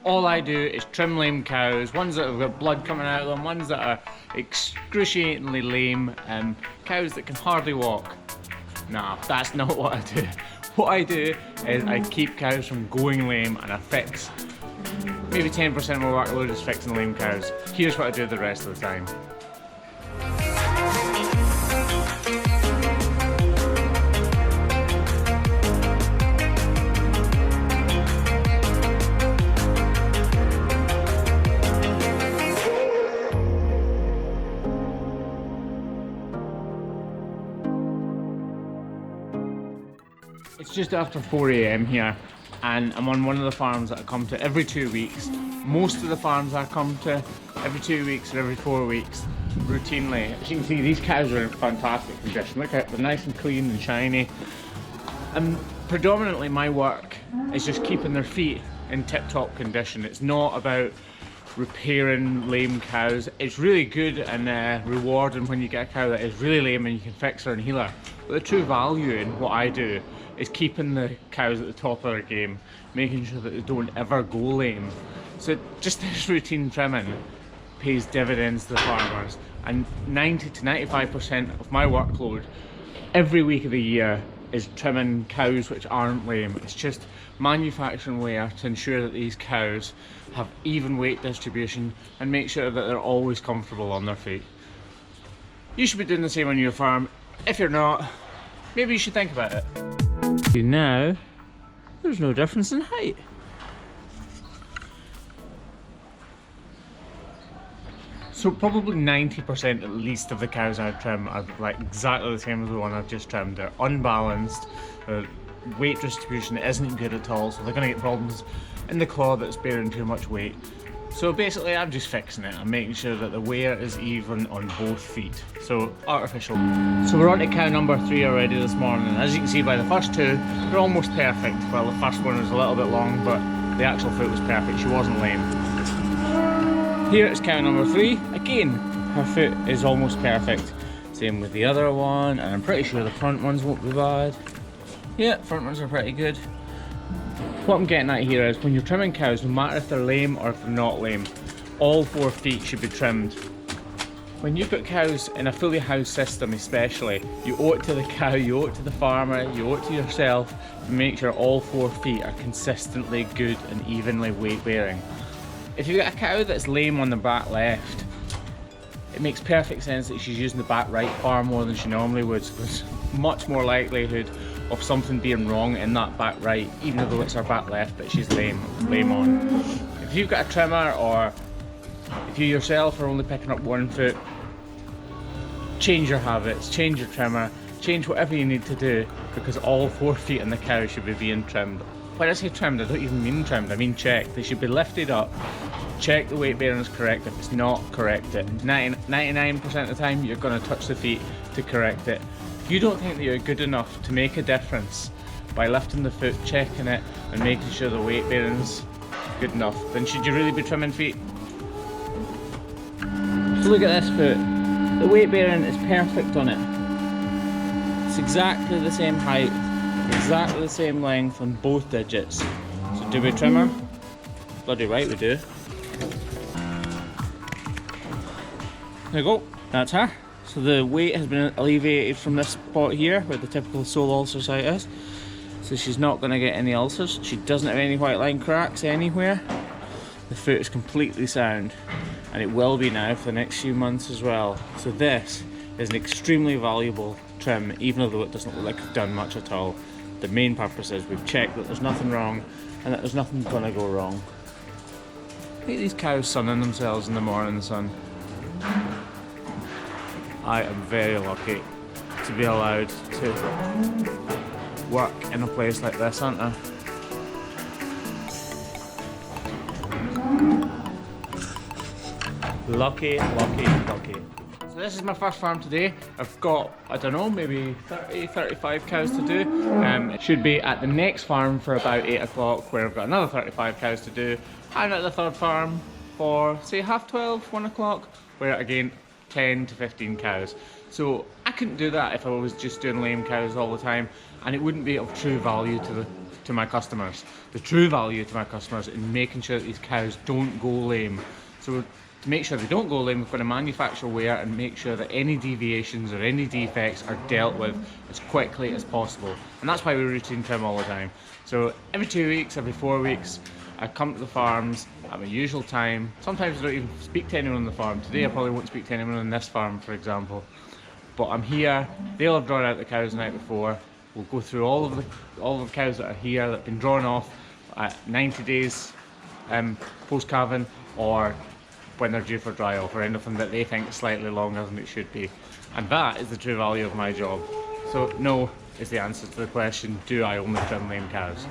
All I do is trim lame cows, ones that have got blood coming out of them, ones that are excruciatingly lame, cows that can hardly walk. Nah, that's not what I do. What I do is I keep cows from going lame, and I fix maybe 10% of my workload is fixing lame cows. Here's what I do the rest of the time. It's just after 4 AM here, and I'm on one of the farms that I come to every 2 weeks. Most of the farms I come to every 2 weeks or every 4 weeks, routinely. As you can see, these cows are in fantastic condition. Look at, they're nice and clean and shiny. And predominantly my work is just keeping their feet in tip-top condition. It's not about repairing lame cows. It's really good and rewarding when you get a cow that is really lame and you can fix her and heal her. But the true value in what I do is keeping the cows at the top of their game, making sure that they don't ever go lame. So just this routine trimming pays dividends to the farmers, and 90 to 95% of my workload every week of the year is trimming cows which aren't lame. It's just manufacturing wear to ensure that these cows have even weight distribution and make sure that they're always comfortable on their feet. You should be doing the same on your farm. If you're not, maybe you should think about it. Now, there's no difference in height. So probably 90% at least of the cows I trim are like exactly the same as the one I've just trimmed. They're unbalanced, their weight distribution isn't good at all, so they're going to get problems in the claw that's bearing too much weight. So basically I'm just fixing it. I'm making sure that the wear is even on both feet. So artificial. So we're on to cow number 3 already this morning. As you can see by the first two, they're almost perfect. Well, the first one was a little bit long, but the actual foot was perfect. She wasn't lame. Here is cow number 3. Again, her foot is almost perfect. Same with the other one, and I'm pretty sure the front ones won't be bad. Yeah, front ones are pretty good. What I'm getting at here is when you're trimming cows, no matter if they're lame or if they're not lame, all 4 feet should be trimmed. When you put cows in a fully housed system especially, you owe it to the cow, you owe it to the farmer, you owe it to yourself to make sure all 4 feet are consistently good and evenly weight bearing. If you've got a cow that's lame on the back left, it makes perfect sense that she's using the back right far more than she normally would. So there's much more likelihood of something being wrong in that back right, even though it's her back left that she's lame on. If you've got a trimmer, or if you yourself are only picking up 1 foot, change your habits, change your trimmer, change whatever you need to do, because all 4 feet in the cow should be being trimmed. When I say trimmed, I don't even mean trimmed, I mean checked. They should be lifted up, check the weight bearing is correct. If it's not, correct it. 99% of the time you're going to touch the feet to correct it. If you don't think that you're good enough to make a difference by lifting the foot, checking it and making sure the weight bearing's good enough, then should you really be trimming feet? So look at this foot. The weight bearing is perfect on it. It's exactly the same height, exactly the same length on both digits. So do we trim her? Bloody right we do. There you go, that's her. So the weight has been alleviated from this spot here where the typical sole ulcer site is. So she's not going to get any ulcers. She doesn't have any white line cracks anywhere. The foot is completely sound, and it will be now for the next few months as well. So this is an extremely valuable trim, even though it doesn't look like I've done much at all. The main purpose is we've checked that there's nothing wrong and that there's nothing going to go wrong. Look at these cows sunning themselves in the morning sun. I am very lucky to be allowed to work in a place like this, aren't I? Lucky, lucky, lucky. So this is my first farm today. I've got, I don't know, maybe 30, 35 cows to do. It should be at the next farm for about 8 o'clock, where I've got another 35 cows to do. And at the third farm for, say, 12:30, 1 o'clock, where again, 10 to 15 cows. So I couldn't do that if I was just doing lame cows all the time, and it wouldn't be of true value to my customers, the true value to my customers, in making sure that these cows don't go lame. So to make sure they don't go lame, we're going to manufacture wear and make sure that any deviations or any defects are dealt with as quickly as possible. And that's why we routine trim all the time. So every 2 weeks, every 4 weeks, I come to the farms at my usual time. Sometimes I don't even speak to anyone on the farm. Today I probably won't speak to anyone on this farm, for example. But I'm here, they'll have drawn out the cows the night before. We'll go through all of the cows that are here that have been drawn off at 90 days post-calving, or when they're due for dry off, or anything that they think is slightly longer than it should be. And that is the true value of my job. So no is the answer to the question, do I only trim lame cows?